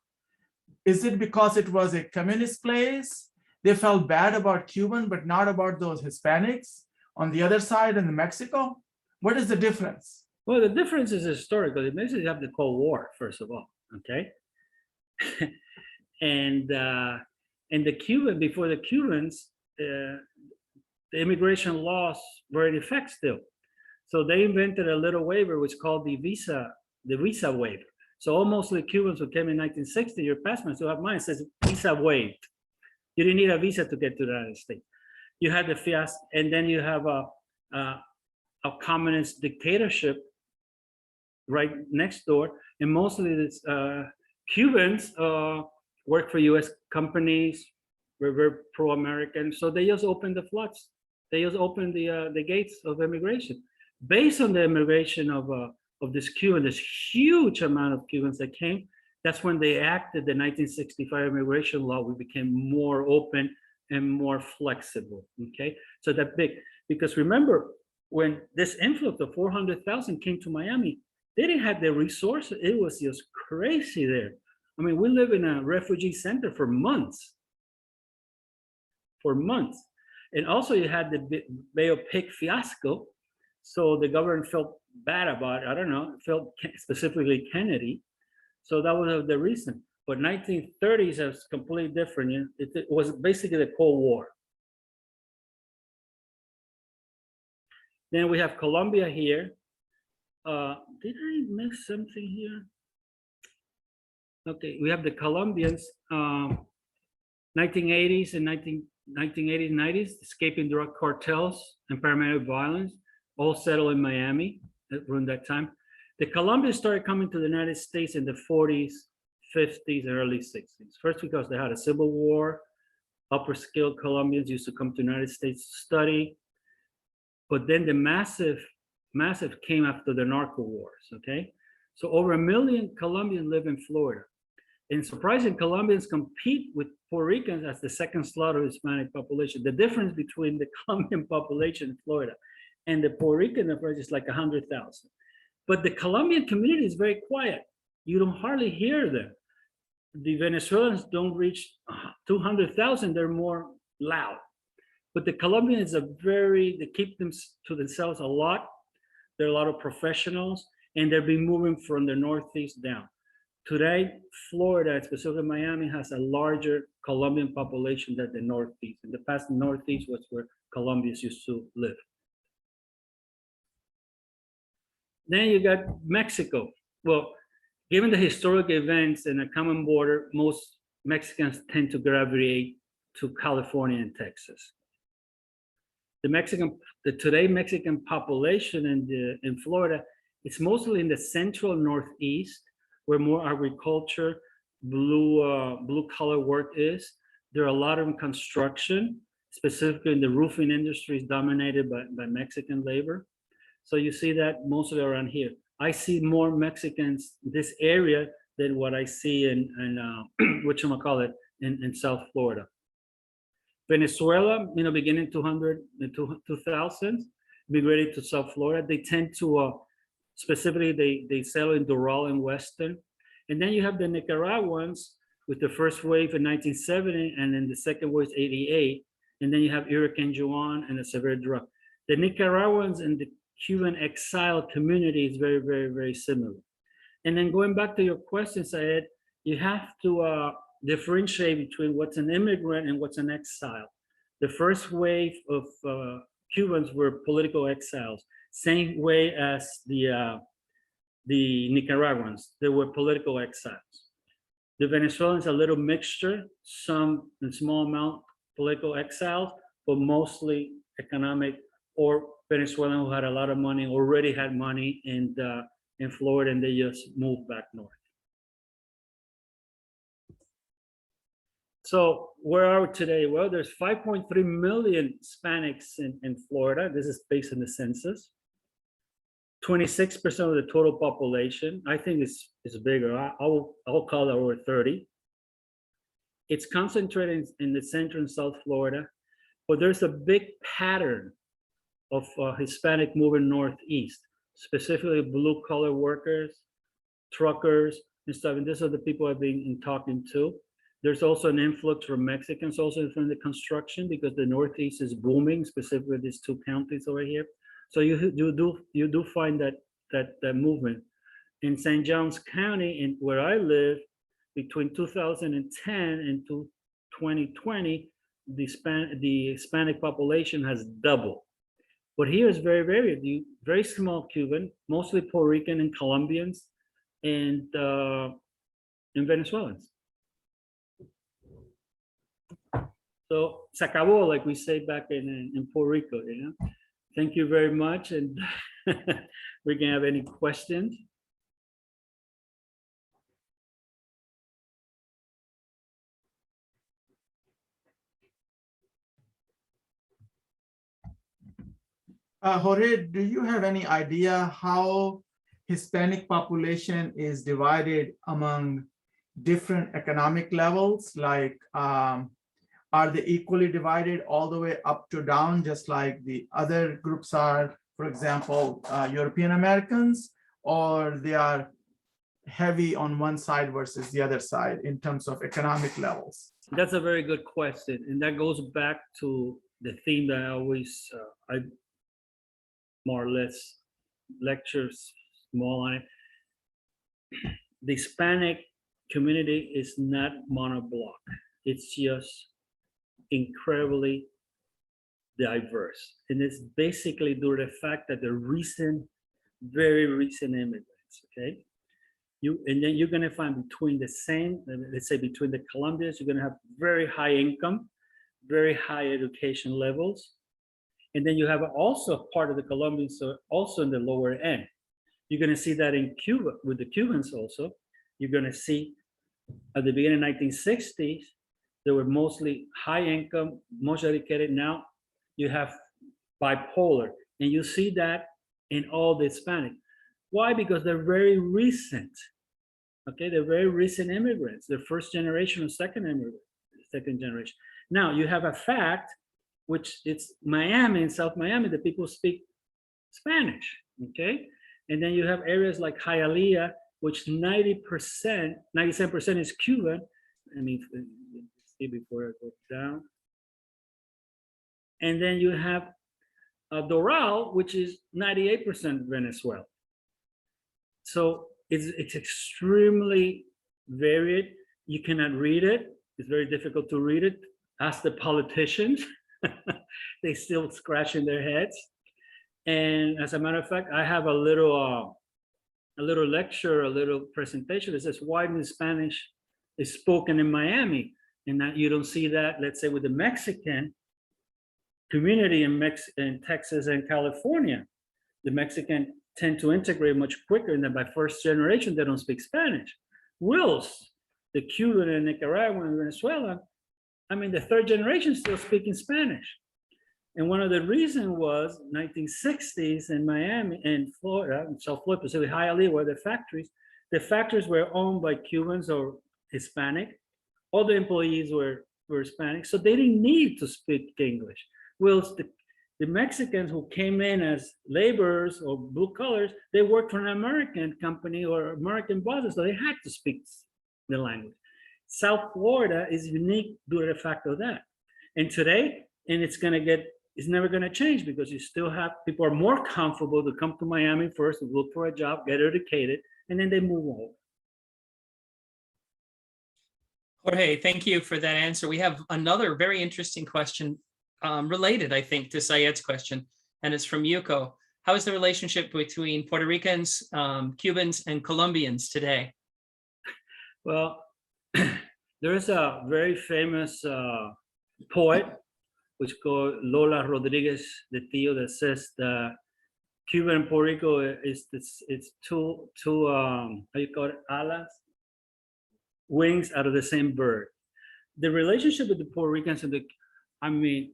Is it because it was a communist place? They felt bad about Cuban, but not about those Hispanics on the other side in Mexico? What is the difference? Well, the difference is historical. It makes you have the Cold War, first of all, okay? and the Cuban, before the Cubans, the immigration laws were in effect still. So they invented a little waiver, which called the visa waiver. So almost the Cubans who came in 1960, your passport still have mine, says visa waived. You didn't need a visa to get to the United States. You had the fiasco, and then you have a communist dictatorship right next door, and mostly this Cubans work for U.S. companies, were very pro-American, so they just opened the floods. They just opened the gates of immigration. Based on the immigration of this Cuban, this huge amount of Cubans that came, that's when they acted the 1965 immigration law. We became more open and more flexible, okay? So that big, because remember, when this influx of 400,000 came to Miami, they didn't have the resources. It was just crazy there. I mean, we live in a refugee center for months. And also you had the Bay of Pig fiasco. So the government felt bad about it. I don't know, felt specifically Kennedy. So that was the reason. But 1930s is completely different. It was basically the Cold War. Then we have Colombia here. Did I miss something here? Okay, we have the Colombians, 1980s and 1980s, 90s, escaping drug cartels and paramilitary violence, all settled in Miami around that time. The Colombians started coming to the United States in the 40s, 50s, and early 60s. First, because they had a civil war. Upper skilled Colombians used to come to the United States to study. But then the massive came after the narco wars, okay? So over 1 million Colombians live in Florida. And surprising, Colombians compete with Puerto Ricans as the second slot of Hispanic population. The difference between the Colombian population in Florida and the Puerto Rican is like 100,000. But the Colombian community is very quiet. You don't hardly hear them. The Venezuelans don't reach 200,000, they're more loud. But the Colombians are they keep them to themselves a lot. There are a lot of professionals, and they've been moving from the Northeast down. Today, Florida, specifically Miami, has a larger Colombian population than the Northeast. In the past, the Northeast was where Colombians used to live. Then you got Mexico. Well, given the historic events and a common border, most Mexicans tend to gravitate to California and Texas. The today Mexican population in Florida, it's mostly in the central northeast, where more agriculture, blue collar work is. There are a lot of construction, specifically in the roofing industry, is dominated by Mexican labor. So you see that mostly around here. I see more Mexicans in this area than what I see in whatchamacallit, in South Florida. Venezuela, beginning 2000s, migrated to South Florida. They tend to, specifically, they settle in Doral and Western. And then you have the Nicaraguans with the first wave in 1970, and then the second wave is 88. And then you have Hurricane Juan and the severe drought. The Nicaraguans and the Cuban exile community is very, very, very similar. And then going back to your question, Syed, you have to differentiate between what's an immigrant and what's an exile. The first wave of Cubans were political exiles, same way as the Nicaraguans, they were political exiles. The Venezuelans, a little mixture, some in small amount political exiles, but mostly economic, or Venezuelan who had a lot of money, already had money, and in Florida, and they just moved back north. So where are we today? Well, there's 5.3 million Hispanics in Florida. This is based on the census. 26% of the total population. I think it's bigger. I'll call it over 30. It's concentrated in the central and South Florida, but there's a big pattern of Hispanic moving northeast, specifically blue-collar workers, truckers, and stuff. And these are the people I've been talking to. There's also an influx from Mexicans also from the construction, because the Northeast is booming, specifically these two counties over here. So you do find that movement. In St. Johns County, where I live, between 2010 and 2020, the Hispanic population has doubled. But here is very varied. Very small Cuban, mostly Puerto Rican and Colombians, and Venezuelans. So se acabó, like we say back in Puerto Rico, you know. Thank you very much, and we can have any questions. Jorge, do you have any idea how Hispanic population is divided among different economic levels? Like, are they equally divided all the way up to down, just like the other groups are, for example, European Americans, or they are heavy on one side versus the other side in terms of economic levels? That's a very good question. And that goes back to the theme that I always, I more or less lectures small on it. The Hispanic community is not monoblock. It's just incredibly diverse. And it's basically due to the fact that the very recent immigrants, okay? And then you're gonna find between the same, let's say between the Colombians, you're gonna have very high income, very high education levels. And then you have also part of the Colombians, so also in the lower end. You're gonna see that in Cuba, with the Cubans also. You're gonna see at the beginning of the 1960s, they were mostly high income, most educated. Now you have bipolar, and you see that in all the Hispanic. Why? Because they're very recent. Okay, they're very recent immigrants. They're first generation or second generation. Now you have a fact, which it's Miami and South Miami, that people speak Spanish. Okay, and then you have areas like Hialeah, which 90%, 97% is Cuban. I mean, see before I go down. And then you have Doral, which is 98% Venezuela. So it's extremely varied. You cannot read it. It's very difficult to read it. Ask the politicians. They still scratching their heads. And as a matter of fact, I have a little lecture, a little presentation that says why in Spanish is spoken in Miami, and that you don't see that, let's say, with the Mexican community in Texas and California. The Mexican tend to integrate much quicker, and then by first generation, they don't speak Spanish. Whilst the Cuban and Nicaragua and Venezuela, I mean, the third generation still speaking Spanish. And one of the reasons was 1960s in Miami and Florida, South Florida, specifically Hialeah, where the factories were owned by Cubans or Hispanic. All the employees were Hispanic, so they didn't need to speak English. Whilst the Mexicans who came in as laborers or blue collars, they worked for an American company or American bosses, so they had to speak the language. South Florida is unique due to the fact of that. And today, and it's never gonna change, because you still have, people are more comfortable to come to Miami first, look for a job, get educated, and then they move on. Jorge, thank you for that answer. We have another very interesting question related, I think, to Syed's question, and it's from Yuko. How is the relationship between Puerto Ricans, Cubans, and Colombians today? Well, there is a very famous poet, which called Lola Rodriguez de Tio, that says that Cuba and Puerto Rico is this, it's two how you call it, alas, wings out of the same bird. The relationship with the Puerto Ricans and I mean,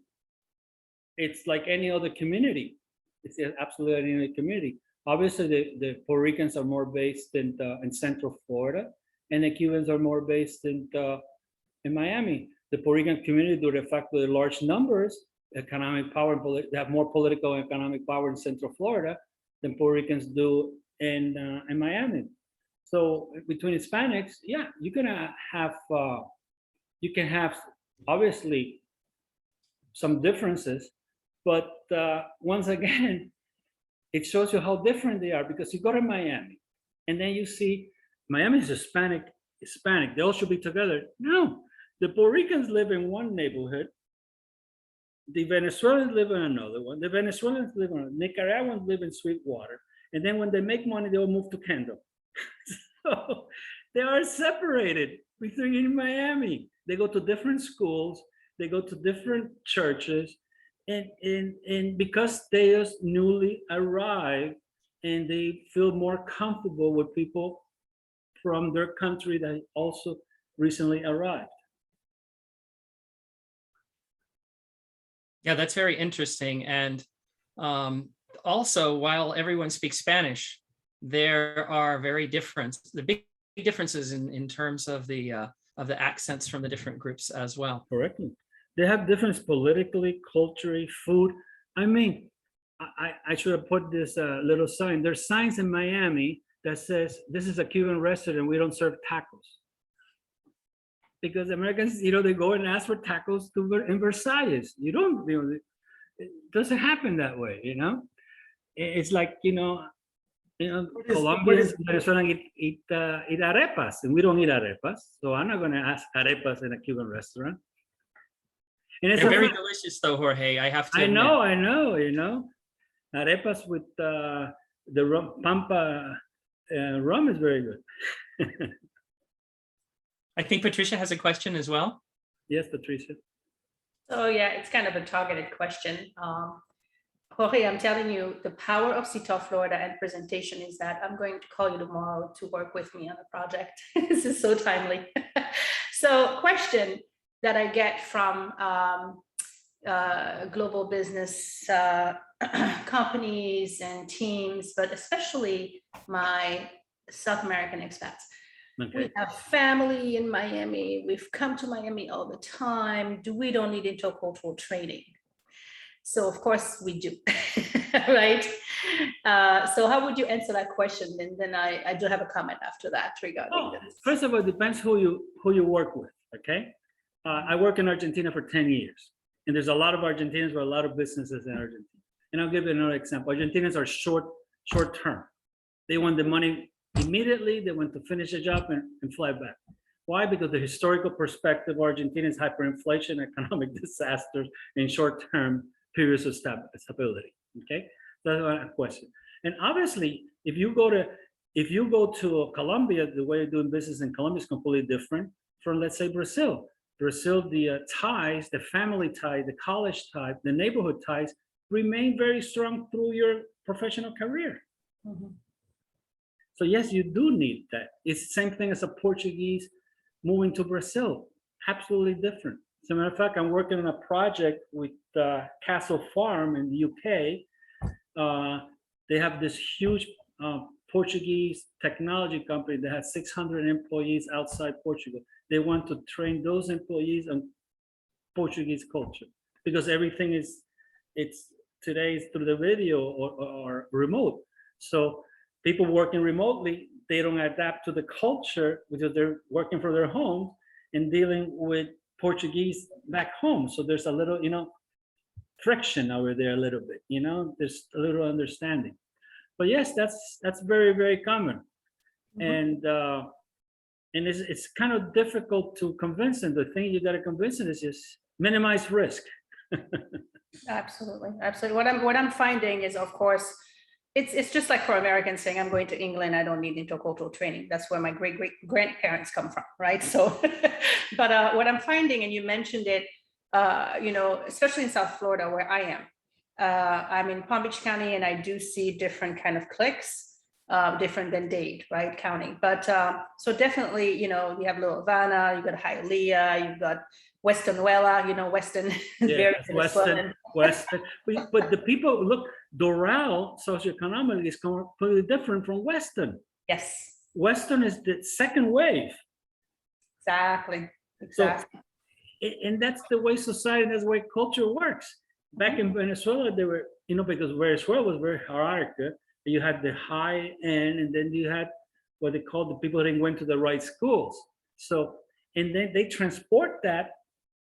it's like any other community. It's absolutely any other community. Obviously, the Puerto Ricans are more based in Central Florida, and the Cubans are more based in Miami. The Puerto Rican community, due to the fact that the large numbers, economic power, they have more political and economic power in Central Florida than Puerto Ricans do in Miami. So between Hispanics, yeah, you're gonna have you can have obviously some differences, but once again, it shows you how different they are, because you go to Miami and then you see Miami is Hispanic, they all should be together. No, the Puerto Ricans live in one neighborhood, the Venezuelans live in another one, the Venezuelans live in another, Nicaraguans live in Sweetwater, and then when they make money, they all move to Kendall. So they are separated between Miami. They go to different schools, they go to different churches, and because they just newly arrived and they feel more comfortable with people from their country that also recently arrived. Yeah, that's very interesting. And also, while everyone speaks Spanish, there are the big differences in terms of the accents from the different groups as well. Correctly. They have difference politically, culturally, food. I mean, I should have put this little sign. There's signs in Miami that says, this is a Cuban restaurant, we don't serve tacos. Because Americans, they go and ask for tacos in Versailles. You don't, it doesn't happen that way, It's like, Colombians, Venezuelans eat arepas, and we don't eat arepas. So I'm not gonna ask arepas in a Cuban restaurant. And it's They're very delicious though, Jorge, I have to admit. I know, arepas with the rum, Pampa rum is very good. I think Patricia has a question as well. Yes, Patricia. Oh yeah, it's kind of a targeted question. Jorge, I'm telling you, the power of SIETAR Florida and presentation is that I'm going to call you tomorrow to work with me on a project. This is so timely. So question that I get from global business companies and teams, but especially my South American expats. Okay. We have family in Miami. We've come to Miami all the time. We don't need intercultural training. So of course we do, right? So how would you answer that question? And then I do have a comment after that regarding this. First of all, it depends who you work with, okay? I work in Argentina for 10 years, and there's a lot of Argentinians with a lot of businesses in Argentina. And I'll give you another example. Argentinians are short term. They want the money immediately. They want to finish the job and fly back. Why? Because the historical perspective of Argentina is hyperinflation, economic disasters, and short-term periods of stability. Okay, that's one question. And obviously, if you go to Colombia, the way of doing business in Colombia is completely different from, let's say, Brazil. Brazil, the ties, the family tie, the college tie, the neighborhood ties remain very strong through your professional career. Mm-hmm. So yes, you do need that. It's the same thing as a Portuguese moving to Brazil. Absolutely different. As a matter of fact, I'm working on a project with Castle Farm in the UK. They have this huge Portuguese technology company that has 600 employees outside Portugal. They want to train those employees on Portuguese culture, because everything today is through the video or remote. So people working remotely, they don't adapt to the culture because they're working from their homes and dealing with Portuguese back home. So there's a little, friction over there a little bit, there's a little understanding. But yes, that's very, very common. Mm-hmm. And it's kind of difficult to convince them. The thing you got to convince them is just minimize risk. Absolutely. What I'm finding is, of course, it's just like for Americans saying, I'm going to England, I don't need intercultural training. That's where my great grandparents come from, right? So, but what I'm finding, and you mentioned it, especially in South Florida where I am, I'm in Palm Beach County and I do see different kind of cliques, different than Dade, right, county. But so definitely, you know, you have Little Havana, you've got Hialeah, you've got Western Nuela, you know, Western is very Western. But the people, look, Doral socioeconomically is completely different from Western. Yes, Western is the second wave. exactly. And that's the way society, that's the way culture works. Back in Venezuela, they were, you know, because Venezuela was very hierarchical. You had the high end, and then you had what they called the people that went to the right schools. So, and then they transport that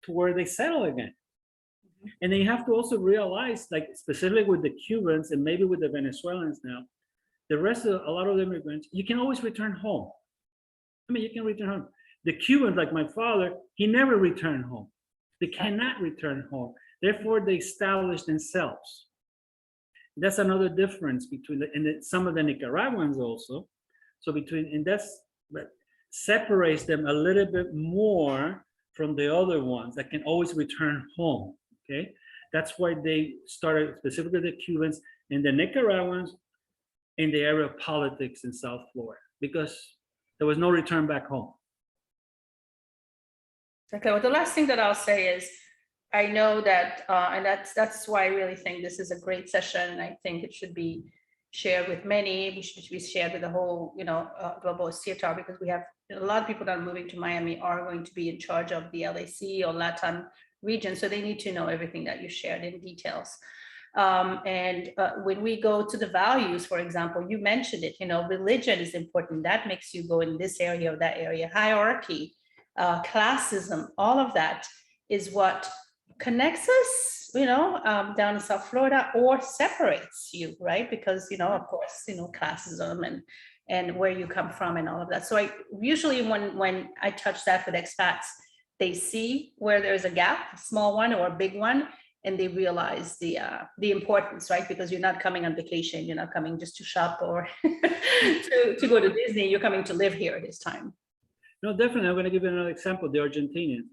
to where they settle again. And then you have to also realize, like specifically with the Cubans and maybe with the Venezuelans now, the rest of a lot of the immigrants, you can always return home. I mean, you can return home. The Cubans, like my father, he never returned home. They cannot return home. Therefore, they establish themselves. That's another difference between some of the Nicaraguans also. So and that separates them a little bit more from the other ones that can always return home. Okay, that's why they started specifically the Cubans and the Nicaraguans in the area of politics in South Florida, because there was no return back home. Okay, well, the last thing that I'll say is, I know that, and that's why I really think this is a great session, and I think it should be shared with many. We should be shared with the whole, you know, global SIETAR, because we have a lot of people that are moving to Miami are going to be in charge of the LAC or LATAM region, so they need to know everything that you shared in details. When we go to the values, for example, you mentioned it, you know, religion is important. That makes you go in this area or that area. Hierarchy, classism, all of that is what connects us, you know, down in South Florida, or separates you, right? Because, you know, of course, you know, classism and where you come from and all of that. So I usually, when I touch that with expats, they see where there's a gap, a small one or a big one, and they realize the importance, right? Because you're not coming on vacation, you're not coming just to shop or to go to Disney, you're coming to live here this time. No, definitely. I'm going to give you another example. The Argentinians.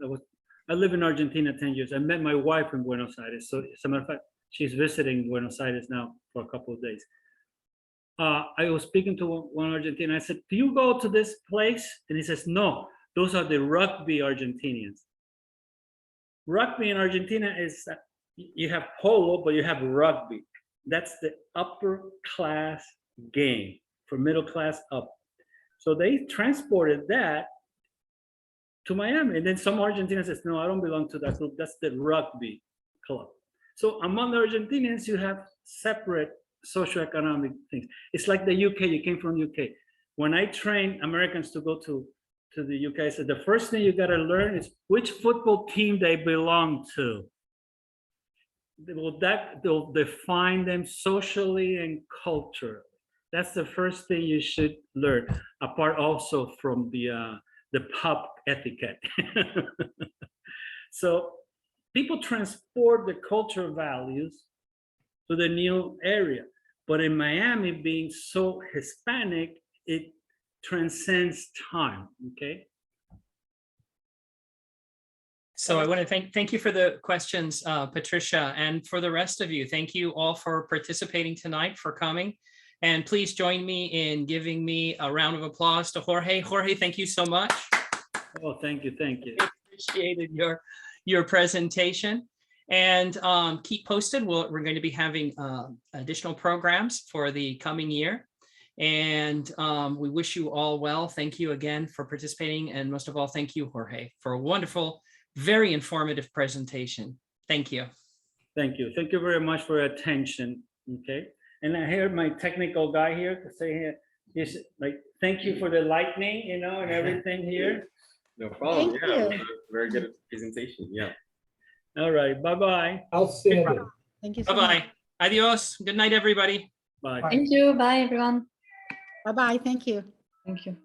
I live in Argentina 10 years. I met my wife in Buenos Aires. So as a matter of fact, she's visiting Buenos Aires now for a couple of days. I was speaking to one Argentinian. I said, do you go to this place? And he says, no, those are the rugby Argentinians. Rugby in Argentina is, you have polo, but you have rugby. That's the upper class game for middle class up. So they transported that to Miami. And then some Argentinians says, no, I don't belong to that group. That's the rugby club. So among the Argentinians, you have separate socioeconomic things. It's like the UK, you came from the UK. When I train Americans to go to the UK, I said, the first thing you got to learn is which football team they belong to. They'll define them socially and culturally. That's the first thing you should learn, apart also from the pub etiquette. So people transport the cultural values to the new area. But in Miami, being so Hispanic, it transcends time, okay? So I want to thank you for the questions, Patricia, and for the rest of you. Thank you all for participating tonight, for coming. And please join me in giving me a round of applause to Jorge. Jorge, thank you so much. Oh, thank you, thank you. I appreciated your presentation. And keep posted. We're going to be having additional programs for the coming year. And we wish you all well. Thank you again for participating. And most of all, thank you, Jorge, for a wonderful, very informative presentation. Thank you. Thank you. Thank you very much for your attention. Okay. And I hear my technical guy here to say here, he's like, thank you for the lightning, you know, and everything here. No problem. Thank Yeah, you. very good presentation. Yeah. All right. Bye-bye. Outstanding. Thank you so much. Bye-bye. Adios. Good night, everybody. Bye. Thank you. Bye, everyone. Bye-bye. Thank you. Thank you.